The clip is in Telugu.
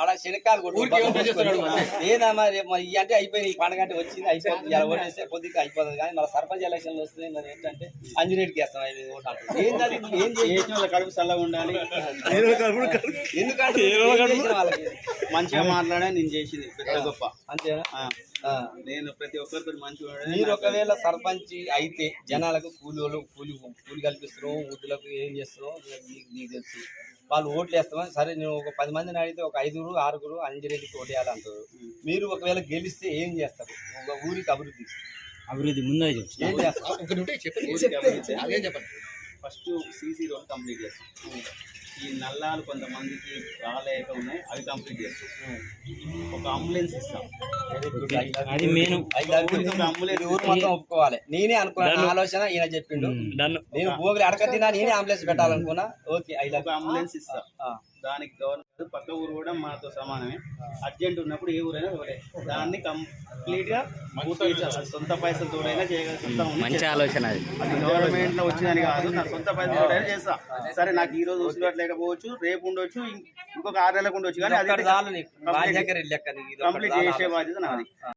ఆడ శనక్కాయలు ఏదమ్మా మరి అంటే అయిపోయింది ఈ పండుగ అంటే వచ్చింది అయిపోతుంది ఇలా ఓటేస్తే కొద్దిగా అయిపోతుంది కానీ మన సర్పంచ్ ఎలక్షన్లు వస్తుంది మరి ఏంటంటే అంజనేటికి వేస్తాం ఓటు అంటే ఏంటది ఏం చేసిన వాళ్ళ కడుపు చల్లగా ఉండాలి ఎందుకంటే వాళ్ళకి మంచిగా మాట్లాడే నేను చేసింది పెద్ద గొప్ప అంతేనా నేను ప్రతి ఒక్కరితో మంచిగా మీరు ఒకవేళ సర్పంచ్ అయితే జనాలకు కూలి కల్పిస్తున్నాం వృద్ధులకు ఏం చేస్తున్నాం నీకు తెలుసు వాళ్ళు ఓట్లు వేస్తామని సరే నేను ఒక 10 మందిని అడిగితే ఒక 5 6 అంజిరెడ్డికి ఓటేయాలంటారు మీరు ఒకవేళ గెలిస్తే ఏం చేస్తారు ఒక ఊరికి అభివృద్ధి ముందే ఏం చేస్తారు ఫస్ట్ సీసీ రోడ్ కంప్లీట్ చేస్తాం ఈ నల్లాలు కొంతమందికి రాలేక ఉన్నాయి అవి కంప్లీట్ చేస్తాం ఒక అంబులెన్స్ ఇస్తాం అది మెయిన్ ఊరు మొత్తం ఒప్పుకోవాలి నేనే అనుకున్నాను ఆలోచన ఈయన చెప్పిండు నేను భోగిలి అడక తిన్నా నేనే అంబులెన్స్ పెట్టాలనుకున్నా ఓకే ఒక అంబులెన్స్ ఇస్తా దానికి గవర్నమెంట్ పక్క ఊరు కూడా మాతో సమానమే అర్జెంట్ ఉన్నప్పుడు ఏ ఊరైనా ఒకటే దాన్ని కంప్లీట్ గా సొంత పైసలతోడైనా చేయగలుగుతాం మంచి ఆలోచన అది గవర్నమెంట్ లో వచ్చిందని కాదు నా సొంత పైసలతోడైనా చేస్తా సరే నాకు ఈ రోజు వస్తున్నట్టు లేకపోవచ్చు రేపు ఉండొచ్చు ఇంకొక 6 నెలలకు ఉండొచ్చు కానీ అది కంప్లీట్ చేసే బాధ్యత నాది